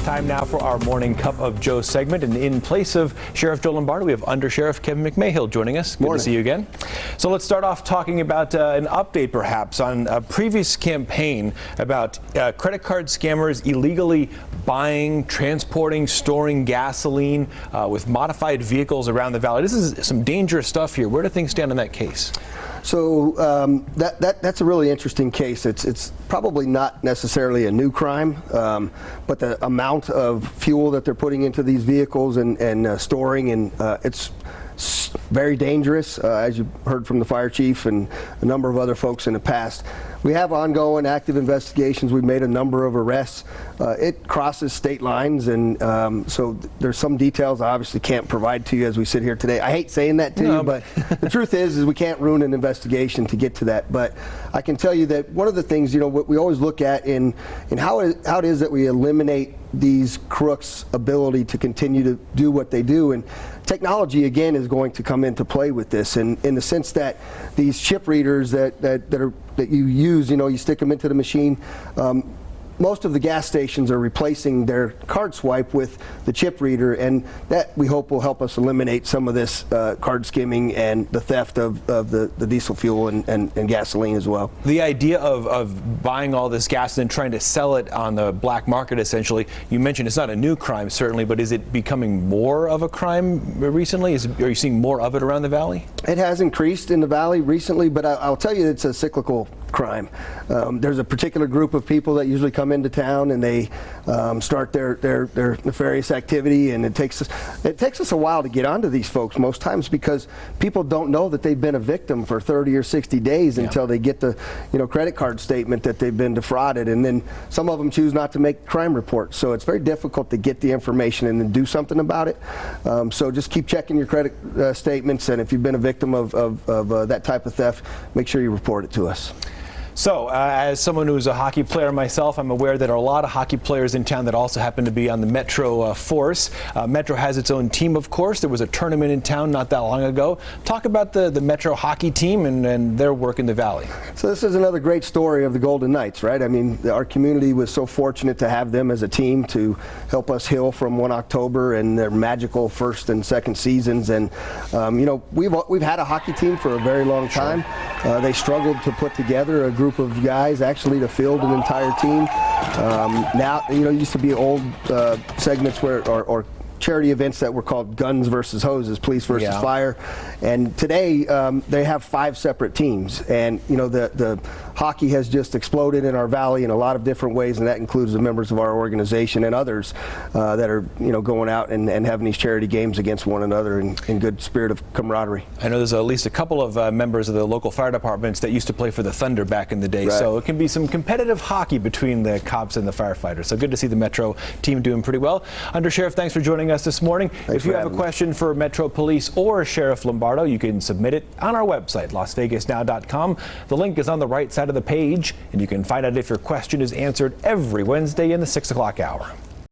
Time now for our Morning Cup of Joe segment, and in place of Sheriff Joe Lombardo, we have Undersheriff Kevin McMahill joining us. Good to see you again. So let's start off talking about an update perhaps on a previous campaign about credit card scammers illegally buying, transporting, storing gasoline with modified vehicles around the valley. This is some dangerous stuff here. Where do things stand in that case? So that's a really interesting case. It's probably not necessarily a new crime, but the amount of fuel that they're putting into these vehicles and storing, and it's very dangerous, as you heard from the fire chief and a number of other folks in the past. We have ongoing active investigations. We've made a number of arrests. It crosses state lines, and so there's some details I obviously can't provide to you as we sit here today. I hate saying that to you, but the truth is we can't ruin an investigation to get to that. But I can tell you that one of the things, what we always look at in how it is that we eliminate these crooks' ability to continue to do what they do, and technology again is going to come into play with this, and in the sense that these chip readers that you use, you stick them into the machine. Most of the gas stations are replacing their card swipe with the chip reader, and that we hope will help us eliminate some of this card skimming and the theft of the diesel fuel and gasoline as well. The idea of buying all this gas and then trying to sell it on the black market, essentially, you mentioned it's not a new crime, certainly, but is it becoming more of a crime recently? Are you seeing more of it around the valley? It has increased in the valley recently, but I'll tell you it's a cyclical crime. There's a particular group of people that usually come into town and they start their nefarious activity, and it takes us a while to get onto these folks most times because people don't know that they've been a victim for 30 or 60 days until they get the credit card statement that they've been defrauded, and then some of them choose not to make crime reports. So it's very difficult to get the information and then do something about it. So just keep checking your credit statements, and if you've been a victim of that type of theft, make sure you report it to us. So, as someone who's a hockey player myself, I'm aware that there are a lot of hockey players in town that also happen to be on the Metro force. Metro has its own team, of course. There was a tournament in town not that long ago. Talk about the Metro hockey team and their work in the Valley. So this is another great story of the Golden Knights, right? I mean, our community was so fortunate to have them as a team to help us heal from 1 October and their magical first and second seasons. And, we've had a hockey team for a very long time. They struggled to put together a group of guys actually to field an entire team. Now, it used to be old segments or charity events that were called Guns versus Hoses, Police versus Fire, and today they have 5 separate teams, and the hockey has just exploded in our valley in a lot of different ways, and that includes the members of our organization and others that are going out and having these charity games against one another in good spirit of camaraderie. I know there's at least a couple of members of the local fire departments that used to play for the Thunder back in the day, so it can be some competitive hockey between the cops and the firefighters. So good to see the Metro team doing pretty well. Undersheriff, thanks for joining us this morning. If you have a question for Metro Police or Sheriff Lombardo, you can submit it on our website, lasvegasnow.com. The link is on the right side of the page, and you can find out if your question is answered every Wednesday in the 6 o'clock hour.